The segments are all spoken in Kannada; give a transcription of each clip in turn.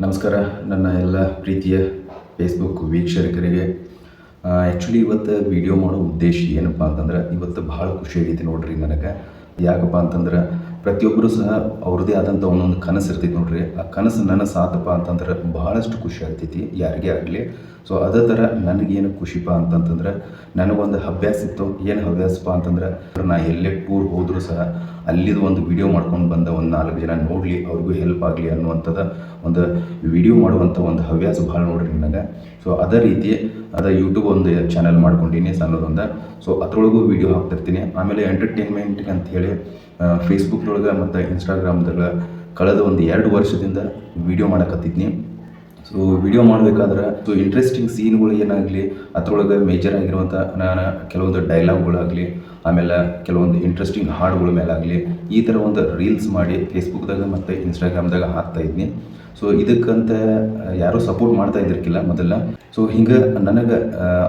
ನಮಸ್ಕಾರ ನನ್ನ ಎಲ್ಲ ಪ್ರೀತಿಯ ಫೇಸ್ಬುಕ್ ವೀಕ್ಷಕರಿಗೆ. ಆ್ಯಕ್ಚುಲಿ ಇವತ್ತು ವಿಡಿಯೋ ಮಾಡೋ ಉದ್ದೇಶ ಏನಪ್ಪ ಅಂತಂದ್ರೆ, ಇವತ್ತು ಭಾಳ ಖುಷಿ ಆಗೈತಿ ನೋಡ್ರಿ ನನಗೆ. ಯಾಕಪ್ಪ ಅಂತಂದ್ರೆ ಪ್ರತಿಯೊಬ್ಬರು ಸಹ ಅವ್ರದ್ದೇ ಆದಂಥ ಒಂದೊಂದು ಕನಸು ಇರ್ತೈತಿ ನೋಡ್ರಿ. ಆ ಕನಸು ನನ್ನ ಸಾತಪ್ಪ ಅಂತಂದ್ರೆ ಭಾಳಷ್ಟು ಖುಷಿ ಆಗ್ತೈತಿ ಯಾರಿಗೇ ಆಗಲಿ. ಸೊ ಅದೇ ಥರ ನನಗೇನು ಖುಷಿಪ್ಪ ಅಂತಂತಂದ್ರೆ, ನನಗೊಂದು ಹವ್ಯಾಸ ಇತ್ತು. ಏನು ಹವ್ಯಾಸಪ್ಪ ಅಂತಂದ್ರೆ, ನಾ ಎಲ್ಲೇ ಟೂರ್ ಹೋದರೂ ಸಹ ಅಲ್ಲಿದು ಒಂದು ವಿಡಿಯೋ ಮಾಡ್ಕೊಂಡು ಬಂದ ಒಂದು 4 ಜನ ನೋಡಲಿ, ಅವ್ರಿಗೂ ಹೆಲ್ಪ್ ಆಗಲಿ ಅನ್ನುವಂಥದ್ದು ಒಂದು ವಿಡಿಯೋ ಮಾಡುವಂಥ ಒಂದು ಹವ್ಯಾಸ ಭಾಳ ನೋಡ್ರಿ ನನಗೆ. ಸೊ ಅದೇ ರೀತಿ ಯೂಟ್ಯೂಬ್ ಒಂದು ಚಾನಲ್ ಮಾಡ್ಕೊಂಡೀನಿ ಸಣ್ಣದೊಂದು. ಸೊ ಅದರೊಳಗೂ ವಿಡಿಯೋ ಹಾಕ್ತಿರ್ತೀನಿ. ಆಮೇಲೆ ಎಂಟರ್ಟೈನ್ಮೆಂಟ್ಗೆ ಅಂಥೇಳಿ ಫೇಸ್ಬುಕ್ದೊಳಗೆ ಮತ್ತು ಇನ್ಸ್ಟಾಗ್ರಾಮ್ದಾಗ ಕಳೆದ ಒಂದು 2 ವರ್ಷದಿಂದ ವಿಡಿಯೋ ಮಾಡಕತ್ತಿದ್ನಿ. ಸೊ ವಿಡಿಯೋ ಮಾಡಬೇಕಾದ್ರೆ ಇಂಟ್ರೆಸ್ಟಿಂಗ್ ಸೀನ್ಗಳು ಏನಾಗಲಿ, ಅದರೊಳಗೆ ಮೇಜರ್ ಆಗಿರುವಂಥ ನಾನು ಕೆಲವೊಂದು ಡೈಲಾಗ್ಗಳಾಗಲಿ, ಆಮೇಲೆ ಕೆಲವೊಂದು ಇಂಟ್ರೆಸ್ಟಿಂಗ್ ಹಾಡುಗಳ ಮೇಲಾಗಲಿ, ಈ ಥರ ಒಂದು ರೀಲ್ಸ್ ಮಾಡಿ ಫೇಸ್ಬುಕ್ದಾಗ ಮತ್ತು ಇನ್ಸ್ಟಾಗ್ರಾಮ್ದಾಗ ಹಾಕ್ತಾಯಿದ್ನಿ. ಸೊ ಇದಕ್ಕಂತ ಯಾರೂ ಸಪೋರ್ಟ್ ಮಾಡ್ತಾ ಇದ್ದಿರ್ಕಿಲ್ಲ ಮೊದಲ. ಸೊ ಹಿಂಗೆ ನನಗೆ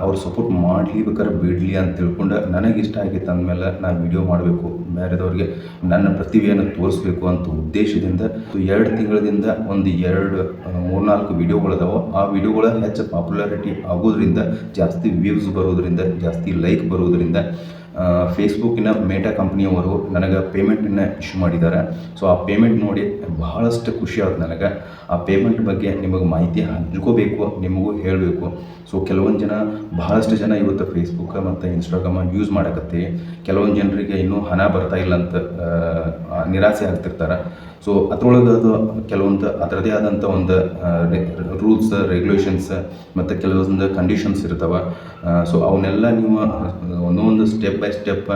ಅವ್ರು ಸಪೋರ್ಟ್ ಮಾಡಲಿ ಬೇಕಾದ್ರೆ ಬಿಡಲಿ ಅಂತ ತಿಳ್ಕೊಂಡು ನನಗೆ ಇಷ್ಟ ಆಗಿತ್ತು ಅಂದಮೇಲೆ ನಾನು ವಿಡಿಯೋ ಮಾಡಬೇಕು, ಬೇರೆದವ್ರಿಗೆ ನನ್ನ ಪ್ರತಿಭೆಯನ್ನು ತೋರಿಸ್ಬೇಕು ಅಂತ ಉದ್ದೇಶದಿಂದ 2 ತಿಂಗಳಿಂದ ಒಂದು 3-4 ವಿಡಿಯೋಗಳದಾವೆ. ಆ ವಿಡಿಯೋಗಳ ಹೆಚ್ಚು ಪಾಪ್ಯುಲಾರಿಟಿ ಆಗೋದ್ರಿಂದ, ಜಾಸ್ತಿ ವ್ಯೂಸ್ ಬರೋದ್ರಿಂದ, ಜಾಸ್ತಿ ಲೈಕ್ ಬರೋದ್ರಿಂದ ಫೇಸ್ಬುಕ್ಕಿನ ಮೇಟಾ ಕಂಪ್ನಿಯವರು ನನಗೆ ಪೇಮೆಂಟನ್ನು ಇಶ್ಯೂ ಮಾಡಿದ್ದಾರೆ. ಸೊ ಆ ಪೇಮೆಂಟ್ ನೋಡಿ ಬಹಳಷ್ಟು ಖುಷಿ ಆಯ್ತು ನನಗೆ. ಆ ಪೇಮೆಂಟ್ ಬಗ್ಗೆ ನಿಮಗೆ ಮಾಹಿತಿ ಹಂಚ್ಕೋಬೇಕು, ನಿಮಗೂ ಹೇಳಬೇಕು. ಸೊ ಬಹಳಷ್ಟು ಜನ ಇವತ್ತು ಫೇಸ್ಬುಕ್ ಮತ್ತು ಇನ್ಸ್ಟಾಗ್ರಾಮ ಯೂಸ್ ಮಾಡಕತ್ತೀವಿ. ಕೆಲವೊಂದು ಜನರಿಗೆ ಇನ್ನೂ ಹಣ ಬರ್ತಾ ಇಲ್ಲ ಅಂತ ನಿರಾಸೆ ಆಗ್ತಿರ್ತಾರೆ. ಸೊ ಅದರೊಳಗೆ ಅದು ಕೆಲವೊಂದು ಅದರದೇ ಆದಂಥ ಒಂದು ರೂಲ್ಸ್, ರೆಗ್ಯುಲೇಷನ್ಸ್ ಮತ್ತು ಕೆಲವೊಂದು ಕಂಡೀಷನ್ಸ್ ಇರ್ತವೆ. ಸೊ ಅವನ್ನೆಲ್ಲ ನೀವು ಒಂದೊಂದು ಸ್ಟೆಪ್ ಬೈ ಸ್ಟೆಪ್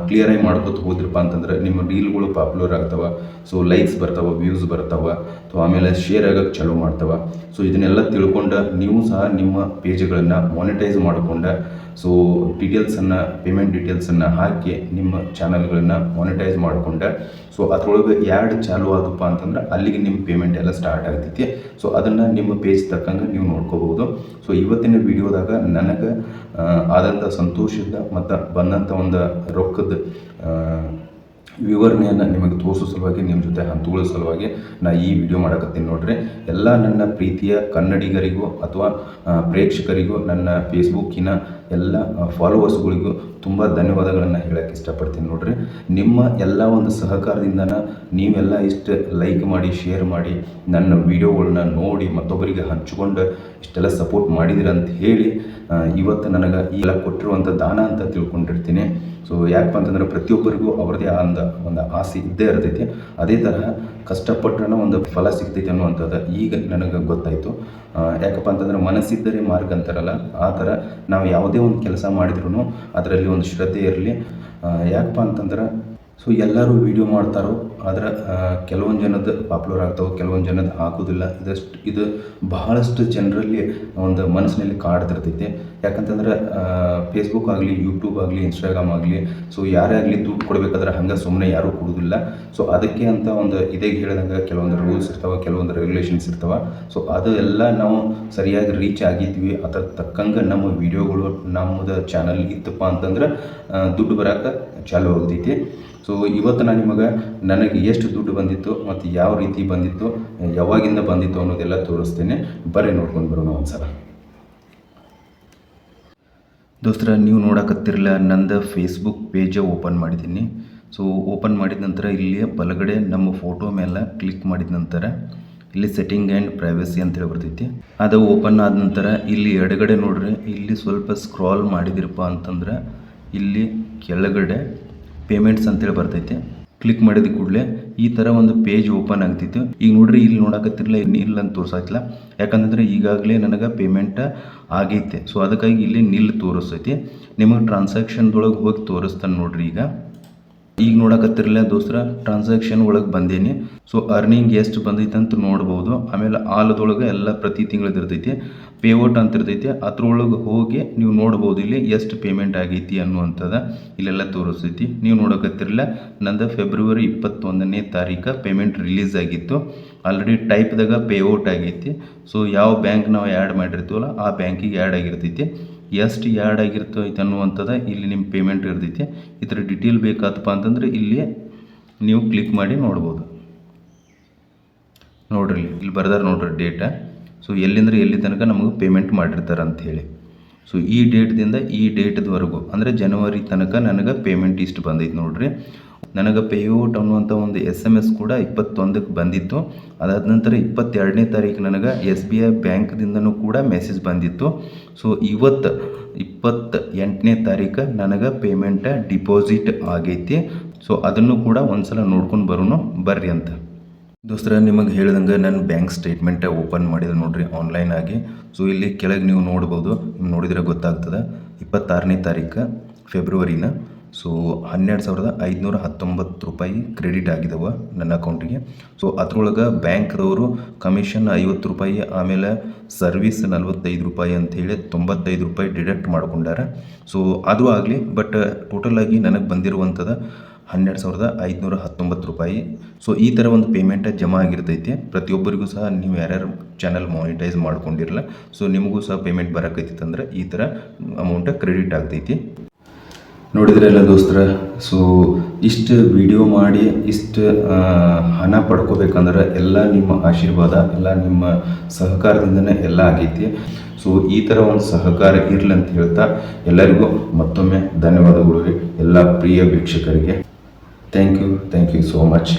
ಕ್ಲಿಯರಾಗಿ ಮಾಡ್ಕೊತ ಹೋದ್ರಪ್ಪ ಅಂತಂದ್ರೆ ನಿಮ್ಮ ರೀಲ್ಗಳು ಪಾಪ್ಯುಲರ್ ಆಗ್ತವೆ. ಸೊ ಲೈಕ್ಸ್ ಬರ್ತಾವೆ, ವ್ಯೂಸ್ ಬರ್ತಾವೆ. ಸೊ ಆಮೇಲೆ ಶೇರ್ ಆಗೋಕ್ಕೆ ಚಾಲೂ ಮಾಡ್ತವೆ. ಸೊ ಇದನ್ನೆಲ್ಲ ತಿಳ್ಕೊಂಡು ನೀವು ಸಹ ನಿಮ್ಮ ಪೇಜ್ಗಳನ್ನು ಮಾನಿಟೈಸ್ ಮಾಡಿಕೊಂಡು, ಸೊ ಪೇಮೆಂಟ್ ಡೀಟೇಲ್ಸನ್ನು ಹಾಕಿ ನಿಮ್ಮ ಚಾನಲ್ಗಳನ್ನು ಮಾನಿಟೈಸ್ ಮಾಡಿಕೊಂಡೆ. ಸೊ ಅದರೊಳಗೆ ಚಾಲೂ ಆದಪ್ಪ ಅಂತಂದ್ರೆ ಅಲ್ಲಿಗೆ ನಿಮ್ಮ ಪೇಮೆಂಟ್ ಎಲ್ಲ ಸ್ಟಾರ್ಟ್ ಆಗ್ತೈತಿ. ಸೊ ಅದನ್ನು ನಿಮ್ಮ ಪೇಜ್ ತಕ್ಕಂಗೆ ನೀವು ನೋಡ್ಕೋಬೋದು. ಸೊ ಇವತ್ತಿನ ವಿಡಿಯೋದಾಗ ನನಗೆ ಆದಂಥ ಸಂತೋಷದ ಮತ್ತು ಬಂದಂಥ ಒಂದು ರೊಕ್ಕದ ವಿವರಣೆಯನ್ನು ನಿಮಗೆ ತೋರಿಸೋ ಸಲುವಾಗಿ, ನಿಮ್ಮ ಜೊತೆ ಹಂಚಿಕೊಳ್ಳೋ ಸಲುವಾಗಿ ನಾನು ಈ ವಿಡಿಯೋ ಮಾಡಕತ್ತೀನಿ ನೋಡ್ರಿ. ಎಲ್ಲ ನನ್ನ ಪ್ರೀತಿಯ ಕನ್ನಡಿಗರಿಗೂ ಅಥವಾ ಪ್ರೇಕ್ಷಕರಿಗೂ, ನನ್ನ ಫೇಸ್ಬುಕ್ಕಿನ ಎಲ್ಲ ಫಾಲೋವರ್ಸ್ಗಳಿಗೂ ತುಂಬ ಧನ್ಯವಾದಗಳನ್ನು ಹೇಳೋಕ್ಕೆ ಇಷ್ಟಪಡ್ತೀನಿ ನೋಡ್ರಿ. ನಿಮ್ಮ ಎಲ್ಲ ಒಂದು ಸಹಕಾರದಿಂದ ನೀವೆಲ್ಲ ಇಷ್ಟು ಲೈಕ್ ಮಾಡಿ, ಶೇರ್ ಮಾಡಿ, ನನ್ನ ವಿಡಿಯೋಗಳನ್ನ ನೋಡಿ ಮತ್ತೊಬ್ಬರಿಗೆ ಹಂಚಿಕೊಂಡು ಇಷ್ಟೆಲ್ಲ ಸಪೋರ್ಟ್ ಮಾಡಿದಿರ ಅಂತ ಹೇಳಿ ಇವತ್ತು ನನಗೆ ಎಲ್ಲ ಕೊಟ್ಟಿರುವಂಥ ದಾನ ಅಂತ ತಿಳ್ಕೊಂಡಿರ್ತೀನಿ. ಸೊ ಯಾಕಪ್ಪ ಅಂತಂದ್ರೆ ಪ್ರತಿಯೊಬ್ಬರಿಗೂ ಅವ್ರದ್ದೇ ಆದ ಒಂದು ಆಸೆ ಇದ್ದೇ ಇರ್ತೈತಿ. ಅದೇ ತರಹ ಕಷ್ಟಪಟ್ಟರೆ ಒಂದು ಫಲ ಸಿಗ್ತೈತಿ ಅನ್ನುವಂಥದ್ದು ಈಗ ನನಗೆ ಗೊತ್ತಾಯಿತು. ಯಾಕಪ್ಪ ಅಂತಂದ್ರೆ ಮನಸ್ಸಿದ್ದರೆ ಮಾರ್ಗ ಅಂತಾರಲ್ಲ, ಆ ಥರ ನಾವು ಯಾವುದೇ ಒಂದು ಕೆಲಸ ಮಾಡಿದ್ರೂ ಅದರಲ್ಲಿ ಒಂದು ಶ್ರದ್ಧೆ ಇರಲಿ. ಯಾಕಪ್ಪ ಅಂತಂದ್ರೆ ಸೊ ಎಲ್ಲರೂ ವೀಡಿಯೋ ಮಾಡ್ತಾರೋ, ಆದರೆ ಕೆಲವೊಂದು ಜನದ್ದು ಪಾಪ್ಯುಲರ್ ಆಗ್ತಾವೆ, ಕೆಲವೊಂದು ಜನದ್ದು ಆಗೋದಿಲ್ಲ. ಇದು ಬಹಳಷ್ಟು ಜನರಲ್ಲಿ ಒಂದು ಮನಸ್ಸಿನಲ್ಲಿ ಕಾಡ್ತಿರ್ತೈತೆ. ಯಾಕಂತಂದ್ರೆ ಫೇಸ್ಬುಕ್ ಆಗಲಿ, ಯೂಟ್ಯೂಬ್ ಆಗಲಿ, ಇನ್ಸ್ಟಾಗ್ರಾಮ್ ಆಗಲಿ, ಸೊ ಯಾರೇ ಆಗಲಿ ದುಡ್ಡು ಕೊಡಬೇಕಾದ್ರೆ ಹಂಗೆ ಸುಮ್ಮನೆ ಯಾರೂ ಕೊಡೋದಿಲ್ಲ. ಸೊ ಅದಕ್ಕೆ ಅಂತ ಒಂದು ಇದೇ ಹೇಳಿದಂಗೆ ಕೆಲವೊಂದು ರೂಲ್ಸ್ ಇರ್ತವೆ, ಕೆಲವೊಂದು ರೆಗ್ಯುಲೇಷನ್ಸ್ ಇರ್ತವೆ. ಸೊ ಅದು ಎಲ್ಲ ನಾವು ಸರಿಯಾಗಿ ರೀಚ್ ಆಗಿದ್ವಿ, ಅದರ ತಕ್ಕಂಗೆ ನಮ್ಮ ವಿಡಿಯೋಗಳು ನಮ್ಮದು ಚಾನಲ್ ಇತ್ತಪ್ಪ ಅಂತಂದ್ರೆ ದುಡ್ಡು ಬರೋಕೆ ಚಾಲು ಆಗ್ತೈತಿ. ಸೊ ಇವತ್ತು ನಾನು ನನಗೆ ಎಷ್ಟು ದುಡ್ಡು ಬಂದಿತ್ತು ಮತ್ತು ಯಾವ ರೀತಿ ಬಂದಿತ್ತು, ಯಾವಾಗಿಂದ ಬಂದಿತ್ತು ಅನ್ನೋದೆಲ್ಲ ತೋರಿಸ್ತೇನೆ. ಬರ್ರಿ ನೋಡ್ಕೊಂಡು ಬರೋಣ ಒಂದ್ಸಲ. ದೋಸ್ತರ, ನೀವು ನೋಡಕತ್ತಿರಲ್ಲ, ನಂದು ಫೇಸ್ಬುಕ್ ಪೇಜ್ ಓಪನ್ ಮಾಡಿದ್ದೀನಿ. ಸೊ ಓಪನ್ ಮಾಡಿದ ನಂತರ ಇಲ್ಲಿ ಬಲಗಡೆ ನಮ್ಮ ಫೋಟೋ ಮೇಲೆ ಕ್ಲಿಕ್ ಮಾಡಿದ ನಂತರ ಇಲ್ಲಿ ಸೆಟ್ಟಿಂಗ್ ಆ್ಯಂಡ್ ಪ್ರೈವಸಿ ಅಂತೇಳಿ ಬರ್ತೈತಿ. ಅದು ಓಪನ್ ಆದ ನಂತರ ಇಲ್ಲಿ ಎಡಗಡೆ ನೋಡ್ರಿ, ಇಲ್ಲಿ ಸ್ವಲ್ಪ ಸ್ಕ್ರಾಲ್ ಮಾಡಿದಿರಪ್ಪ ಅಂತಂದ್ರೆ ಇಲ್ಲಿ ಕೆಳಗಡೆ ಪೇಮೆಂಟ್ಸ್ ಅಂತೇಳಿ ಬರ್ತೈತಿ. ಕ್ಲಿಕ್ ಮಾಡಿದ ಕೂಡಲೇ ಈ ಥರ ಒಂದು ಪೇಜ್ ಓಪನ್ ಆಗ್ತಿತ್ತು. ಈಗ ನೋಡ್ರಿ, ಇಲ್ಲಿ ನೋಡಕತ್ತಿರಲ್ಲ, ನಿಲ್ ಅಂತ ತೋರಿಸೈತಿಲ್ಲ. ಯಾಕಂತಂದ್ರೆ ಈಗಾಗಲೇ ನನಗೆ ಪೇಮೆಂಟ್ ಆಗೈತೆ. ಸೊ ಅದಕ್ಕಾಗಿ ಇಲ್ಲಿ ನಿಲ್ ತೋರಿಸ್ತೈತಿ. ನಿಮಗೆ ಟ್ರಾನ್ಸಾಕ್ಷನ್ದೊಳಗೆ ಹೋಗಿ ತೋರಿಸ್ತಾನೆ ನೋಡ್ರಿ. ಈಗ ನೋಡಕತ್ತಿರಲ್ಲ ದೋಸ್ತರ, ಟ್ರಾನ್ಸಾಕ್ಷನ್ ಒಳಗೆ ಬಂದೇನಿ. ಸೊ ಅರ್ನಿಂಗ್ ಎಷ್ಟು ಬಂದೈತೆ ಅಂತ ನೋಡ್ಬೋದು. ಆಮೇಲೆ ಆಲದೊಳಗೆ ಎಲ್ಲ ಪ್ರತಿ ತಿಂಗಳದ್ದು ಇರ್ತೈತಿ. ಪೇಔಟ್ ಅಂತ ಇರ್ತೈತಿ, ಅದ್ರೊಳಗೆ ಹೋಗಿ ನೀವು ನೋಡ್ಬೋದು ಇಲ್ಲಿ ಎಷ್ಟು ಪೇಮೆಂಟ್ ಆಗೈತಿ ಅನ್ನುವಂಥದ್ದು ಇಲ್ಲೆಲ್ಲ ತೋರಿಸ್ತೈತಿ. ನೀವು ನೋಡಕತ್ತಿರಲ್ಲ, ನಂದು ಫೆಬ್ರವರಿ 21ನೇ ತಾರೀಕು ಪೇಮೆಂಟ್ ರಿಲೀಸ್ ಆಗಿತ್ತು. ಆಲ್ರೆಡಿ ಟೈಪ್ದಾಗ ಪೇಔಟ್ ಆಗೈತಿ. ಸೊ ಯಾವ ಬ್ಯಾಂಕ್ ನಾವು ಆ್ಯಡ್ ಮಾಡಿರ್ತೀವಲ್ಲ ಆ ಬ್ಯಾಂಕಿಗೆ ಆ್ಯಡ್ ಆಗಿರ್ತೈತಿ. ಎಷ್ಟು ಆ್ಯಡ್ ಆಗಿರ್ತೈತೆ ಅನ್ನುವಂಥದ್ದು ಇಲ್ಲಿ ನಿಮ್ಮ ಪೇಮೆಂಟ್ ಇರ್ತೈತಿ. ಇದರ ಡಿಟೇಲ್ ಬೇಕಾತಪ್ಪ ಅಂತಂದರೆ ಇಲ್ಲಿ ನೀವು ಕ್ಲಿಕ್ ಮಾಡಿ ನೋಡ್ಬೋದು. ನೋಡ್ರಿ ಇಲ್ಲಿ ಬರ್ದಾರ ನೋಡ್ರಿ ಡೇಟ. ಸೊ ಎಲ್ಲಿಂದ್ರೆ ಎಲ್ಲಿ ತನಕ ನಮಗೆ ಪೇಮೆಂಟ್ ಮಾಡಿರ್ತಾರೆ ಅಂಥೇಳಿ. ಸೊ ಈ ಡೇಟ್ದಿಂದ ಈ ಡೇಟ್ದವರೆಗೂ ಅಂದರೆ ಜನವರಿ ತನಕ ನನಗೆ ಪೇಮೆಂಟ್ ಇಷ್ಟು ಬಂದೈತೆ ನೋಡ್ರಿ. ನನಗೆ ಪೇಔಟ್ ಅನ್ನುವಂಥ ಒಂದು SMS ಕೂಡ 21ಕ್ಕೆ ಬಂದಿತ್ತು. ಅದಾದ ನಂತರ 22ನೇ ತಾರೀಕು ನನಗೆ SBI ಬ್ಯಾಂಕ್ದಿಂದನೂ ಕೂಡ ಮೆಸೇಜ್ ಬಂದಿತ್ತು. ಸೊ ಇವತ್ತು 28ನೇ ತಾರೀಕು ನನಗೆ ಪೇಮೆಂಟ್ ಡಿಪಾಸಿಟ್ ಆಗೈತಿ. ಸೊ ಅದನ್ನು ಕೂಡ ಒಂದ್ಸಲ ನೋಡ್ಕೊಂಡು ಬರೋನು ಬರ್ರಿ ಅಂತ. ದೋಸ್ತರ, ನಿಮಗೆ ಹೇಳ್ದಂಗೆ ನಾನು ಬ್ಯಾಂಕ್ ಸ್ಟೇಟ್ಮೆಂಟ್ ಓಪನ್ ಮಾಡಿದೆ ನೋಡ್ರಿ ಆನ್ಲೈನ್ ಆಗಿ. ಸೊ ಇಲ್ಲಿ ಕೆಳಗೆ ನೀವು ನೋಡ್ಬೋದು, ನೋಡಿದರೆ ಗೊತ್ತಾಗ್ತದೆ. 26ನೇ ತಾರೀಕು ಫೆಬ್ರವರಿನ ಸೊ 12,519 ರೂಪಾಯಿ ಕ್ರೆಡಿಟ್ ಆಗಿದಾವೆ ನನ್ನ ಅಕೌಂಟಿಗೆ. ಸೊ ಅದ್ರೊಳಗೆ ಬ್ಯಾಂಕ್ದವರು ಕಮಿಷನ್ 50 ರೂಪಾಯಿ, ಆಮೇಲೆ ಸರ್ವಿಸ್ 45 ರೂಪಾಯಿ ಅಂಥೇಳಿ 95 ರೂಪಾಯಿ ಡಿಡಕ್ಟ್ ಮಾಡ್ಕೊಂಡಾರೆ. ಸೊ ಅದು ಆಗಲಿ, ಬಟ್ ಟೋಟಲಾಗಿ ನನಗೆ ಬಂದಿರುವಂಥದ್ದು 12,519 ರೂಪಾಯಿ. ಸೊ ಈ ಥರ ಒಂದು ಪೇಮೆಂಟ್ ಜಮಾ ಆಗಿರ್ತೈತಿ. ಪ್ರತಿಯೊಬ್ಬರಿಗೂ ಸಹ ನೀವು ಯಾರ್ಯಾರು ಚಾನಲ್ ಮಾನಿಟೈಸ್ ಮಾಡ್ಕೊಂಡಿರಲ್ಲ, ಸೊ ನಿಮಗೂ ಸಹ ಪೇಮೆಂಟ್ ಬರೋಕೈತಿ ಅಂದ್ರೆ ಈ ಥರ ಅಮೌಂಟ್ ಕ್ರೆಡಿಟ್ ಆಗ್ತೈತಿ. ನೋಡಿದ್ರಲ್ಲ ದೋಸ್ತರ, ಸೊ ಇಷ್ಟು ವಿಡಿಯೋ ಮಾಡಿ ಇಷ್ಟು ಹಣ ಪಡ್ಕೋಬೇಕಂದ್ರೆ ಎಲ್ಲ ನಿಮ್ಮ ಆಶೀರ್ವಾದ, ಎಲ್ಲ ನಿಮ್ಮ ಸಹಕಾರದಿಂದನೇ ಎಲ್ಲ ಆಗೈತಿ. ಸೊ ಈ ಥರ ಒಂದು ಸಹಕಾರ ಇರಲಿ ಅಂತ ಹೇಳ್ತಾ ಎಲ್ಲರಿಗೂ ಮತ್ತೊಮ್ಮೆ ಧನ್ಯವಾದಗಳು ರೀ, ಎಲ್ಲ ಪ್ರಿಯ ವೀಕ್ಷಕರಿಗೆ. Thank you so much.